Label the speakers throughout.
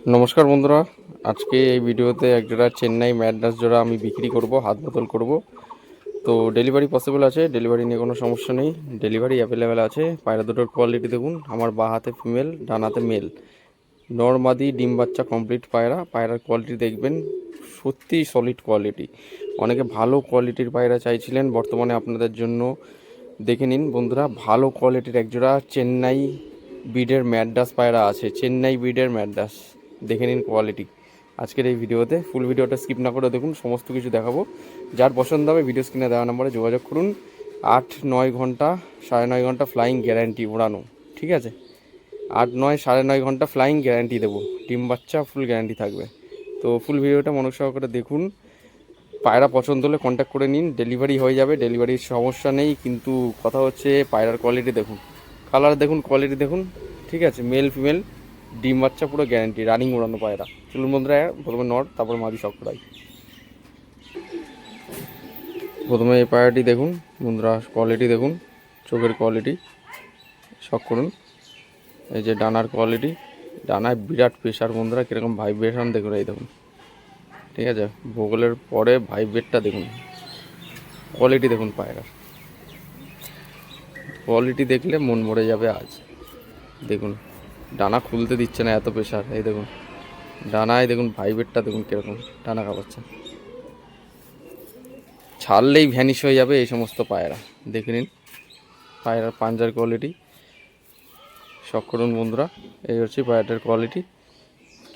Speaker 1: নমস্কার বন্ধুরা, আজকে এই ভিডিওতে একজোড়া চেন্নাই ম্যাড্রাস জোড়া আমি বিক্রি করব, হাত বদল করব। তো ডেলিভারি পসিবল আছে, ডেলিভারি নিয়ে কোনো সমস্যা নেই, ডেলিভারি অ্যাভেলেবেল আছে। পায়রা দুটোর কোয়ালিটি দেখুন, আমার বাঁ হাতে ফিমেল, ডান হাতে মেল, নরমাদি ডিম বাচ্চা কমপ্লিট পায়রা। পায়রার কোয়ালিটি দেখবেন, সত্যি সলিড কোয়ালিটি। অনেকে ভালো কোয়ালিটির পায়রা চাইছিলেন, বর্তমানে আপনাদের জন্য দেখে নিন বন্ধুরা, ভালো কোয়ালিটির একজোড়া চেন্নাই ব্রিডের ম্যাড্রাস পায়রা আছে। চেন্নাই ব্রিডের ম্যাড্রাস দেখে নিন কোয়ালিটি আজকের এই ভিডিওতে। ফুল ভিডিওটা স্কিপ না করে দেখুন, সমস্ত কিছু দেখাবো। যার পছন্দ হবে ভিডিও স্ক্রিনে দেওয়া নম্বরে যোগাযোগ করুন। 8-9 ঘন্টা 9.5 ঘন্টা ফ্লাইং গ্যারান্টি ওড়ানো, ঠিক আছে? 8-9 9.5 ঘন্টা ফ্লাইং গ্যারান্টি দেবো, ডিম বাচ্চা ফুল গ্যারান্টি থাকবে। তো ফুল ভিডিওটা মনোযোগ সহকারে দেখুন। পায়রা পছন্দ হলে কন্ট্যাক্ট করে নিন, ডেলিভারি হয়ে যাবে, ডেলিভারির সমস্যা নেই। কিন্তু কথা হচ্ছে পায়রার কোয়ালিটি দেখুন, কালার দেখুন, কোয়ালিটি দেখুন, ঠিক আছে? মেল ফিমেল ডিম বাচ্চা পুরো গ্যারান্টি, রানিং উড়ানো পায়রা। চলুন বন্ধুরা, প্রথমে নর তারপর মাদি শখ করাই। প্রথমে এই পায়রাটি দেখুন বন্ধুরা, কোয়ালিটি দেখুন, চোখের কোয়ালিটি শখ করুন। এই যে ডানার কোয়ালিটি, ডানায় বিরাট প্রেশার বন্ধুরা, কীরকম ভাইব্রেশন দেখুন, এই দেখুন, ঠিক আছে? ভূগোলের পরে ভাইব্রেটটা দেখুন, কোয়ালিটি দেখুন। পায়রার কোয়ালিটি দেখলে মন ভরে যাবে আজ। দেখুন ডানা খুলতে দিচ্ছে না, এত প্রেশার। এই দেখুন ডানায়, দেখুন ভাইব্রেটটা দেখুন কীরকম, ডানা কাঁপাচ্ছে, ছাড়লেই ভ্যানিশ হয়ে যাবে এই সমস্ত পায়রা। দেখে নিন পায়রার পাঞ্জার কোয়ালিটি, শখ করুন বন্ধুরা। এই হচ্ছে পায়রাটার কোয়ালিটি।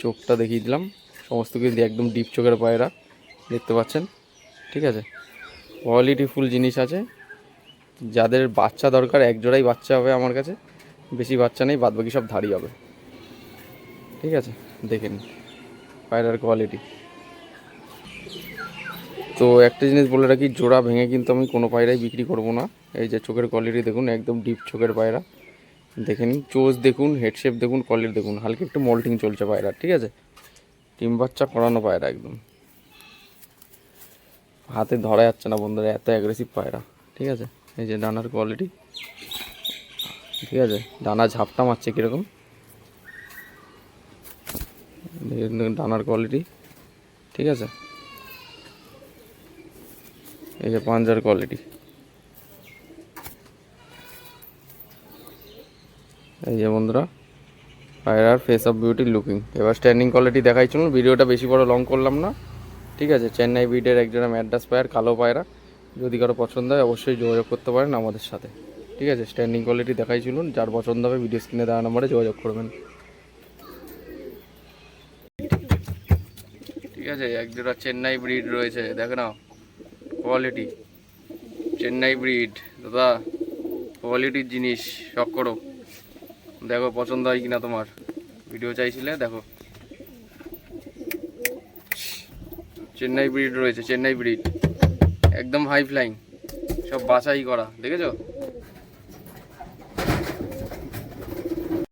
Speaker 1: চোখটা দেখিয়ে দিলাম, সমস্ত কিছু একদম ডিপ চোখের পায়রা, দেখতে পাচ্ছেন, ঠিক আছে? কোয়ালিটি ফুল জিনিস আছে। যাদের বাচ্চা দরকার, এক জোড়াই বাচ্চা হবে আমার কাছে, বেশি বাচ্চা নেই, বাদবাকি সব ধাড়ি হবে, ঠিক আছে? দেখে নিন পায়রার কোয়ালিটি। তো একটা জিনিস বলে রাখি, জোড়া ভেঙে কিন্তু আমি কোনো পায়রাই বিক্রি করব না। এই যে চোখের কোয়ালিটি দেখুন, একদম ডিপ চোখের পায়রা, দেখে নিন। চোজ দেখুন, হেডশেপ দেখুন, কোয়ালিটি দেখুন, হালকা একটু মল্টিং চলছে পায়রা, ঠিক আছে? ডিম বাচ্চা করানো পায়রা, একদম হাতে ধরা যাচ্ছে না বন্ধুরা, এত অ্যাগ্রেসিভ পায়রা, ঠিক আছে? এই যে ডানার কোয়ালিটি, ঠিক আছে? ডানা ঝাপটা মারছে কীরকম, ডানার কোয়ালিটি, ঠিক আছে? এই যে পাঞ্জার কোয়ালিটি, এই যে বন্ধুরা পায়রার ফেস অফ বিউটি লুকিং। এবার স্ট্যান্ডিং কোয়ালিটি দেখাই, চলুন। ভিডিওটা বেশি বড় লং করলাম না, ঠিক আছে? চেন্নাই ব্রিডের একজোড়া ম্যাড্রাস পায়রা, কালো পায়রা। যদি কারো পছন্দ হয় অবশ্যই যোগাযোগ করতে পারেন আমাদের সাথে, ঠিক আছে? স্ট্যান্ডিং কোয়ালিটি দেখাই, চলুন। যার পছন্দ হবে ভিডিও স্ক্রিনে দেওয়া নম্বরে যোগাযোগ করবেন, ঠিক আছে? একজোড়া চেন্নাই ব্রিড রয়েছে, দেখে নাও কোয়ালিটি। চেন্নাই ব্রিড দাদা, কোয়ালিটির জিনিস, শখ করো, দেখো পছন্দ হয় কিনা তোমার। ভিডিও চাইছিলে, দেখো চেন্নাই ব্রিড রয়েছে, চেন্নাই ব্রিড একদম হাই ফ্লাইং, সব বাছাই করা, দেখেছো?